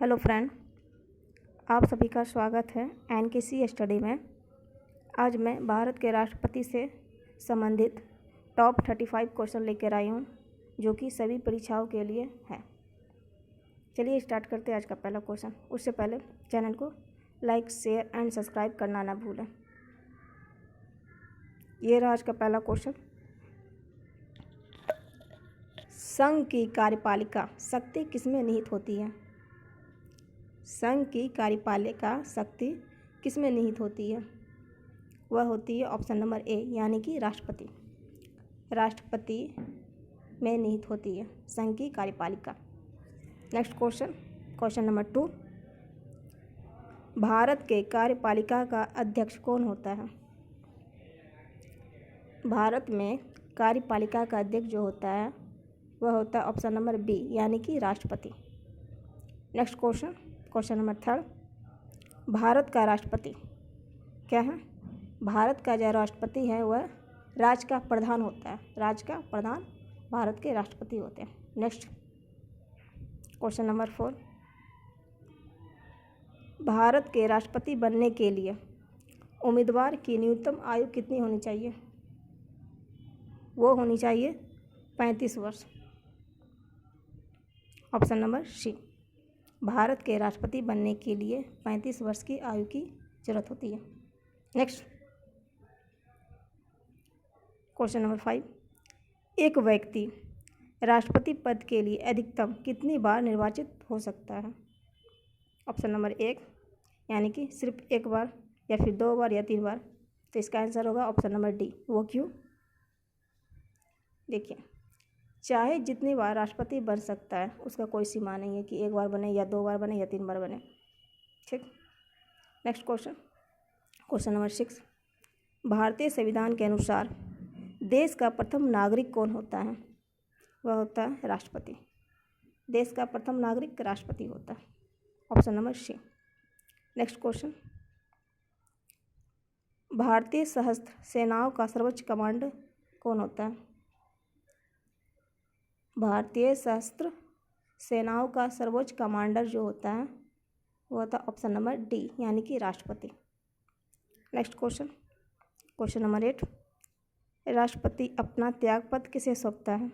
Hello friend, आप सभी का स्वागत है एनकेसी स्टडी में। आज मैं भारत के राष्ट्रपति से संबंधित टॉप 35 क्वेश्चन लेकर आई हूँ, जो कि सभी परीक्षाओं के लिए है। चलिए स्टार्ट करते हैं आज का पहला क्वेश्चन। उससे पहले चैनल को लाइक, शेयर एंड सब्सक्राइब करना ना भूलें। ये रहा आज का पहला क्वेश्चन। संघ की कार्यपालिका शक्ति किसमें निहित होती है? संघ की कार्यपालिका शक्ति किसमें निहित होती है? वह होती है ऑप्शन नंबर ए, यानी कि राष्ट्रपति। राष्ट्रपति में निहित होती है संघ की कार्यपालिका। Next question, question number 2। Bharat के कार्यपालिका का अध्यक्ष कौन होता है? भारत में कार्यपालिका का अध्यक्ष जो होता है वह होता है ऑप्शन नंबर बी, यानी कि राष्ट्रपति। Next question, question number 3। Bharat का राष्ट्रपति क्या है? भारत का जो राष्ट्रपति है वह राज्य का प्रधान होता है। राज्य का प्रधान भारत के राष्ट्रपति होते हैं। Next question number 4। भारत के राष्ट्रपति बनने के लिए उम्मीदवार की न्यूनतम आयु कितनी होनी चाहिए? वो होनी चाहिए 35 वर्ष। ऑप्शन नंबर सी। भारत के राष्ट्रपति बनने के लिए 35 वर्ष की आयु की जरूरत होती है। Next question number 5। एक व्यक्ति राष्ट्रपति पद के लिए अधिकतम कितनी बार निर्वाचित हो सकता है? ऑप्शन नंबर 1, यानी कि सिर्फ एक बार, या फिर 2 बार या 3 बार। तो इसका आंसर होगा ऑप्शन नंबर डी। वो क्यों? देखिए, चाहे जितनी बार राष्ट्रपति बन सकता है, उसका कोई सीमा नहीं है कि 1 बार बने या 2 बार बने या 3 बार बने। ठीक। Next question, question number 6। भारतीय संविधान के अनुसार देश का प्रथम नागरिक कौन होता है? वह होता है राष्ट्रपति। देश का प्रथम नागरिक राष्ट्रपति होता है। Option number C. Next question, भारतीय सशस्त्र सेनाओं का सर्वोच्च कमांडर कौन होता है? भारतीय सशस्त्र सेनाओं का सर्वोच्च कमांडर जो होता है वो होता है ऑप्शन नंबर डी, यानी कि राष्ट्रपति। Next question, question number 8। राष्ट्रपति अपना त्यागपत्र किसे सौंपता है?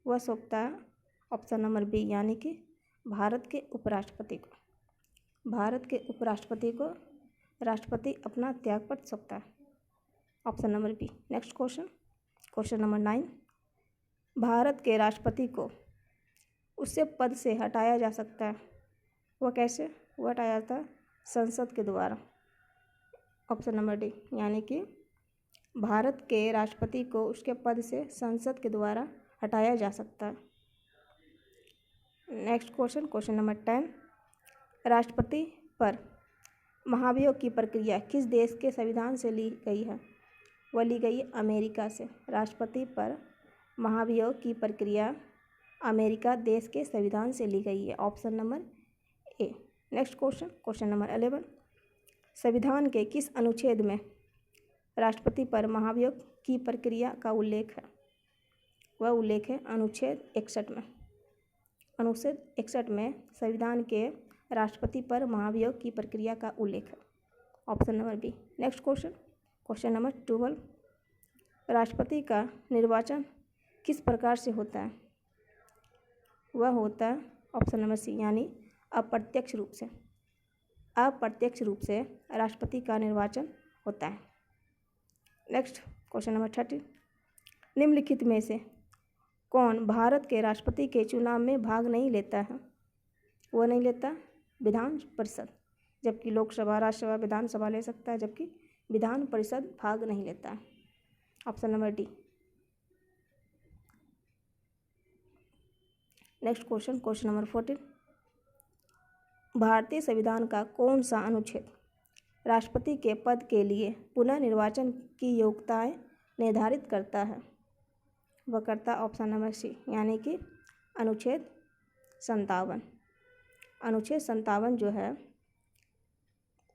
वह सौंपता है ऑप्शन नंबर बी, यानी कि भारत के उपराष्ट्रपति को। भारत के उपराष्ट्रपति को राष्ट्रपति अपना त्यागपत्र सौंपता है। Option number B. Next question, question number 9। भारत के राष्ट्रपति को उससे पद से हटाया जा सकता है। वह कैसे? वह हटाया जाता है संसद के द्वारा। ऑप्शन नंबर डी, यानी कि भारत के राष्ट्रपति को उसके पद से संसद के द्वारा हटाया जा सकता है। Next question, question number 10। राष्ट्रपति पर महाभियोग की प्रक्रिया किस देश के संविधान से ली गई है? वह ली गई है अमेरिका से। राष्ट्रपति पर महाभियोग की प्रक्रिया अमेरिका देश के संविधान से ली गई है। Option number A. Next question, question number 11। संविधान के किस अनुच्छेद में राष्ट्रपति पर महाभियोग की प्रक्रिया का उल्लेख है? वह उल्लेख है अनुच्छेद 61 में। अनुच्छेद 61 में संविधान के राष्ट्रपति पर महाभियोग की प्रक्रिया का उल्लेख है। Option number B. Next question, question number 12। राष्ट्रपति का निर्वाचन किस प्रकार से होता है? वह होता है ऑप्शन नंबर सी, यानी अप्रत्यक्ष रूप से। अप्रत्यक्ष रूप से राष्ट्रपति का निर्वाचन होता है। Next question number 30। निम्नलिखित में से कौन भारत के राष्ट्रपति के चुनाव में भाग नहीं लेता है? वह नहीं लेता विधान परिषद, जबकि लोकसभा, राज्यसभा, विधानसभा ले सकता है, जबकि विधान परिषद भाग नहीं लेता है। Option number D. Next question, question number 14। भारतीय संविधान का कौन सा अनुच्छेद राष्ट्रपति के पद के लिए पुनः निर्वाचन की योग्यताएं निर्धारित करता है? वह करता है ऑप्शन नंबर सी, यानी कि अनुच्छेद 57। अनुच्छेद 57 जो है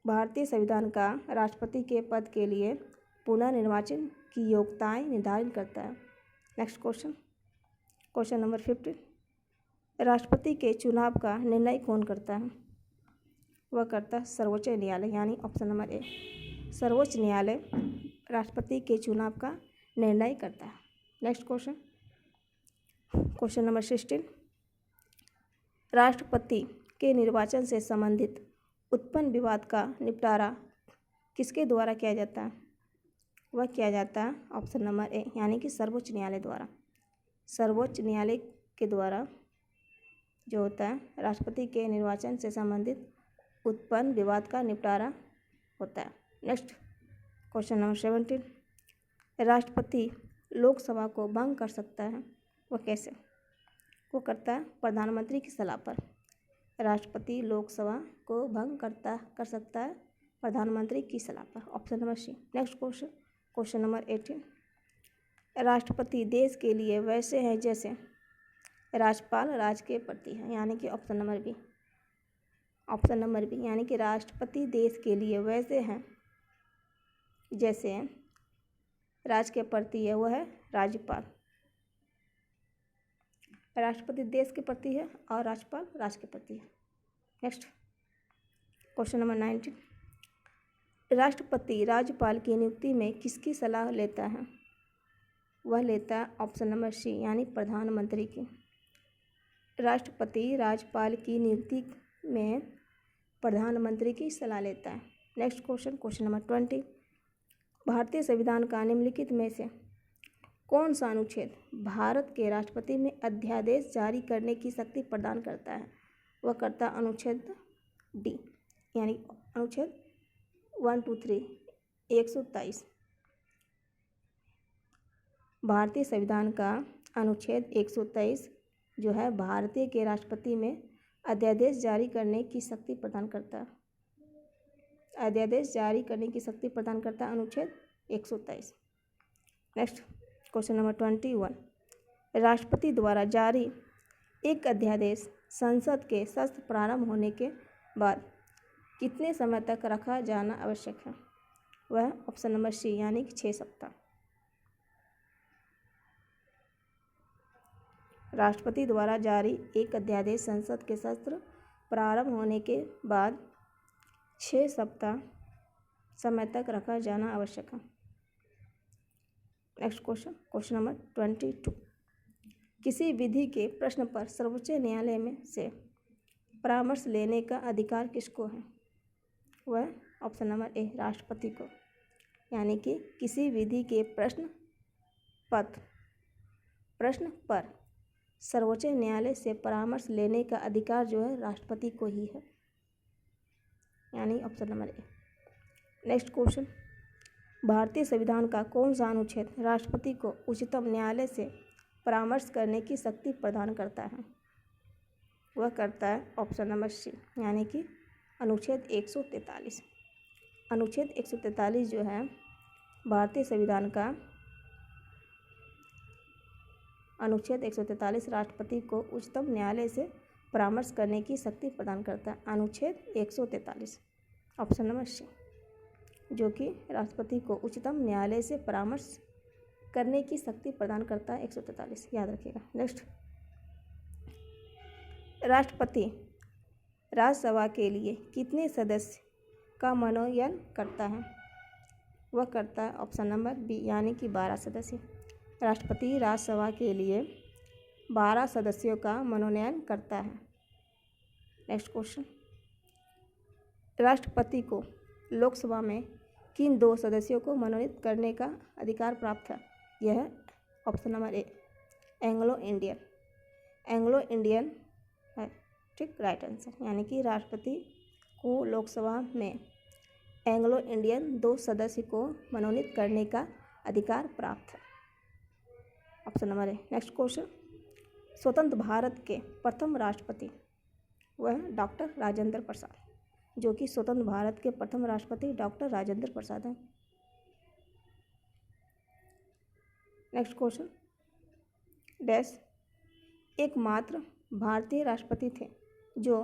भारतीय संविधान का राष्ट्रपति के पद के लिए पुनः निर्वाचन की योग्यताएं निर्धारित करता है। Next question, question number 15। राष्ट्रपति के चुनाव का निर्णय कौन करता है? वह करता है सर्वोच्च न्यायालय, यानी ऑप्शन नंबर ए। सर्वोच्च न्यायालय राष्ट्रपति के चुनाव का निर्णय करता है। Next question, question number 16। राष्ट्रपति के निर्वाचन से संबंधित उत्पन्न विवाद का निपटारा किसके द्वारा किया जाता है? वह किया जाता है ऑप्शन नंबर ए, यानी कि सर्वोच्च न्यायालय द्वारा। सर्वोच्च न्यायालय के द्वारा जो होता है राष्ट्रपति के निर्वाचन से संबंधित उत्पन्न विवाद का निपटारा होता है। Next question number 17। राष्ट्रपति लोकसभा को भंग कर सकता है, वह कैसे? वो करता है प्रधानमंत्री की सलाह पर। राष्ट्रपति लोकसभा को भंग कर सकता है प्रधानमंत्री की सलाह पर, option number C. Next question, question number 18। राष्ट्रपति देश के लिए वैसे हैं जैसे राज्यपाल राज्य के प्रति है, यानी कि option number B. Option number B, यानी कि राष्ट्रपति देश के लिए वैसे हैं जैसे राज्य के प्रति है, वह है राज्यपाल। राष्ट्रपति देश के प्रति है और राज्यपाल राज्य के प्रति है। Next question number 19। राष्ट्रपति राज्यपाल की नियुक्ति में किसकी सलाह लेता है? वह लेता है ऑप्शन नंबर सी, यानी प्रधानमंत्री की। राष्ट्रपति राज्यपाल की नियुक्ति में प्रधानमंत्री की सलाह लेता है। Next question, question number 20। भारतीय संविधान का निम्नलिखित में से कौन सा अनुच्छेद भारत के राष्ट्रपति में अध्यादेश जारी करने की शक्ति प्रदान करता है? वह करता है अनुच्छेद डी, यानी अनुच्छेद 123 123। भारतीय संविधान का अनुच्छेद 123 जो है भारतीय के राष्ट्रपति में अध्यादेश जारी करने की शक्ति प्रदान करता है। अध्यादेश जारी करने की शक्ति प्रदान करता है अनुच्छेद 123। Next question number 21। राष्ट्रपति द्वारा जारी एक अध्यादेश संसद के सत्र प्रारंभ होने के बाद कितने समय तक रखा जाना आवश्यक है? वह ऑप्शन नंबर सी, यानी कि 6 सप्ताह। राष्ट्रपति द्वारा जारी एक अध्यादेश संसद के सत्र प्रारंभ होने के बाद 6 सप्ताह समय तक रखा जाना आवश्यक है। Next question, question number 22। किसी विधि के प्रश्न पर सर्वोच्च न्यायालय में से परामर्श लेने का अधिकार किसको है? वह ऑप्शन नंबर ए, राष्ट्रपति को। यानी कि किसी विधि के प्रश्न पर सर्वोच्च न्यायालय से परामर्श लेने का अधिकार जो है राष्ट्रपति को ही है, यानी option number A. Next question, भारतीय संविधान का कौन सा अनुच्छेद राष्ट्रपति को उच्चतम न्यायालय से परामर्श करने की शक्ति प्रदान करता है? वह करता है ऑप्शन नंबर सी, यानी कि अनुच्छेद 143। अनुच्छेद 143 जो है भारतीय संविधान का अनुच्छेद 143 राष्ट्रपति को उच्चतम न्यायालय से परामर्श करने की शक्ति प्रदान करता है। अनुच्छेद 143 ऑप्शन नंबर सी, जो कि राष्ट्रपति को उच्चतम न्यायालय से परामर्श करने की शक्ति प्रदान करता है 143, याद रखिएगा। नेक्स्ट, राष्ट्रपति राज्यसभा के लिए कितने सदस्य का मनोनयन करता है? वह करता है ऑप्शन नंबर बी, यानी कि 12 सदस्य। राष्ट्रपति राज्यसभा के लिए 12 सदस्यों का मनोनयन करता है। नेक्स्ट क्वेश्चन, राष्ट्रपति को लोकसभा में किन 2 सदस्यों को मनोनीत करने का अधिकार प्राप्त है? यह है option number A, Anglo Indian. Anglo Indian है ठीक, राइट आंसर। यानी कि राष्ट्रपति को लोकसभा में एंग्लो इंडियन 2 सदस्य को मनोनीत करने का अधिकार प्राप्त है, option number A. Next question, स्वतंत्र भारत के प्रथम राष्ट्रपति वह डॉक्टर राजेंद्र प्रसाद, जो कि स्वतंत्र भारत के प्रथम राष्ट्रपति डॉक्टर राजेंद्र प्रसाद हैं। नेक्स्ट क्वेश्चन, डैश एकमात्र भारतीय राष्ट्रपति थे जो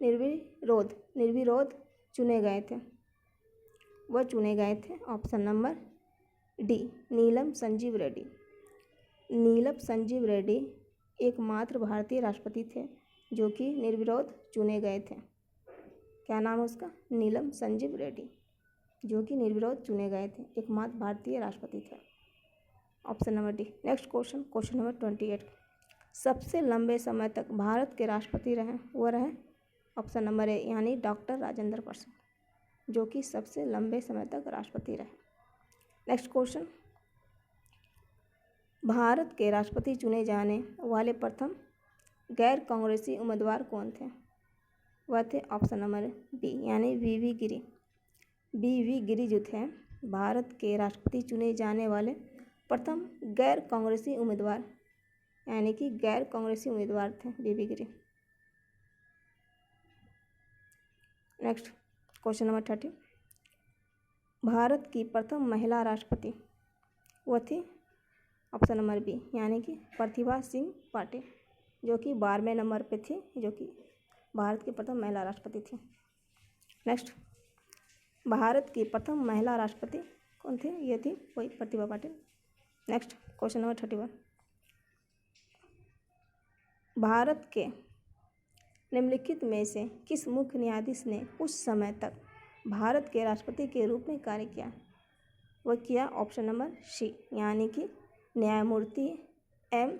निर्विरोध चुने गए थे? वह चुने गए थे ऑप्शन नंबर डी, नीलम संजीव रेड्डी। नीलम संजीव रेड्डी एकमात्र भारतीय राष्ट्रपति थे जो कि निर्विरोध चुने गए थे? क्या नाम है उसका? नीलम संजीव रेड्डी, जो कि निर्विरोध चुने गए थे, एकमात्र भारतीय राष्ट्रपति थे। Option number D. Next question, question number 28। सबसे लंबे समय तक भारत के राष्ट्रपति रहे, वो रहे ऑप्शन नंबर ए यानी डॉक्टर राजेंद्र प्रसाद, जो कि सबसे लंबे समय तक राष्ट्रपति रहे। नेक्स्ट क्वेश्चन, भारत के राष्ट्रपति चुने जाने वाले प्रथम गैर कांग्रेसी उम्मीदवार कौन थे? वह थे ऑप्शन नंबर बी यानी वीवी गिरी। वीवी गिरी जो थे भारत के राष्ट्रपति चुने जाने वाले प्रथम गैर कांग्रेसी उम्मीदवार, यानी कि गैर कांग्रेसी उम्मीदवार थे VV Giri. Next question number 30। Bharat की प्रथम महिला राष्ट्रपति वो थी ऑप्शन नंबर बी यानी कि प्रतिभा सिंह पाटिल, जो कि 12वें नंबर पे थी, जो कि भारत की प्रथम महिला राष्ट्रपति थी। नेक्स्ट, भारत की प्रथम महिला राष्ट्रपति कौन थे? ये थी वही Pratibha Patil. Next question number 31। Bharat के निम्नलिखित में से किस मुख्य न्यायाधीश ने कुछ समय तक भारत के राष्ट्रपति के रूप में कार्य किया? वह किया ऑप्शन नंबर सी यानी कि न्यायमूर्ति एम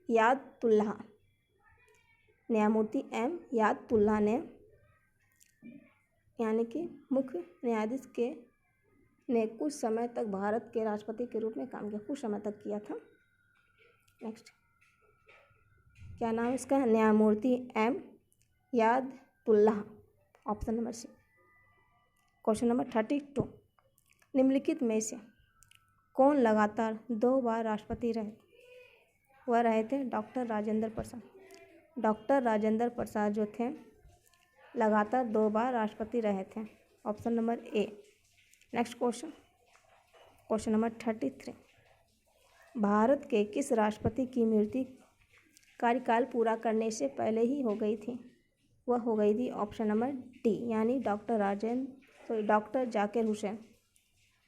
यादुल्लाह। न्यायमूर्ति एम यादुल्लाह ने यानी कि मुख्य न्यायाधीश ने कुछ समय तक भारत के राष्ट्रपति के रूप में काम किया, कुछ समय तक किया था। नेक्स्ट, क्या नाम है इसका? न्यायमूर्ति M Yadullah, option number C. Question number 32। निम्नलिखित में से कौन लगातार 2 बार राष्ट्रपति रहे? वह रहे थे डॉक्टर राजेंद्र प्रसाद। डॉक्टर राजेंद्र प्रसाद जो थे लगातार 2 बार राष्ट्रपति रहे थे, option number A. Next question, question number 33। Bharat के किस राष्ट्रपति की मृत्यु कार्यकाल पूरा करने से पहले ही हो गई थी? वह हो गई थी ऑप्शन नंबर डी यानी डॉक्टर जाकिर हुसैन।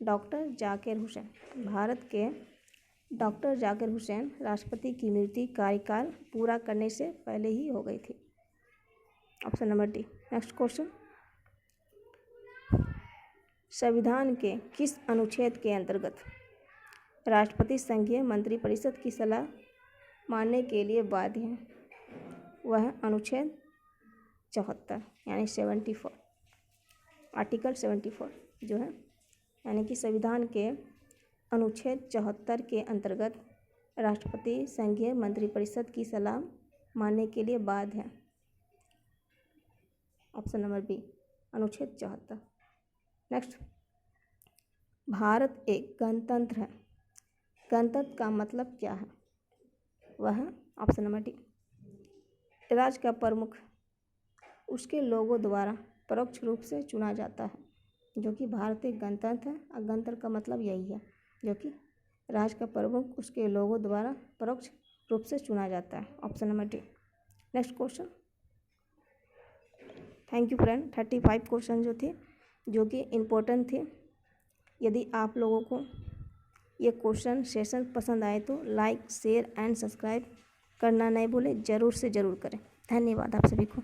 डॉक्टर जाकिर हुसैन, भारत के डॉक्टर जाकिर हुसैन राष्ट्रपति की मृत्यु कार्यकाल पूरा करने से पहले ही हो गई थी, option number D. Next question, संविधान के किस अनुच्छेद के अंतर्गत राष्ट्रपति संघीय मंत्रिपरिषद की सलाह मानने के लिए बाध्य है? वह अनुच्छेद 74 यानी 74, आर्टिकल 74 जो है, यानी कि संविधान के अनुच्छेद 74 के अंतर्गत राष्ट्रपति संघीय मंत्रिपरिषद की सलाह मानने के लिए बाध्य है, ऑप्शन नंबर बी अनुच्छेद 74। नेक्स्ट, भारत एक गणतंत्र है, गणतंत्र का मतलब क्या है? वह ऑप्शन नंबर डी राज्य का प्रमुख उसके लोगों द्वारा परोक्ष रूप से चुना जाता है, जो कि भारत एक गणतंत्र है और गणतंत्र का मतलब यही है, जो कि राज्य का प्रमुख उसके लोगों द्वारा परोक्ष रूप से चुना जाता है, option number D. Next question, thank you friend. 35 question जो थे जो कि इम्पोर्टेंट थे। यदि आप लोगों को ये क्वेश्चन सेशन पसंद आए तो लाइक शेयर एंड सब्सक्राइब करना नहीं भूलें, ज़रूर से ज़रूर करें। धन्यवाद आप सभी को।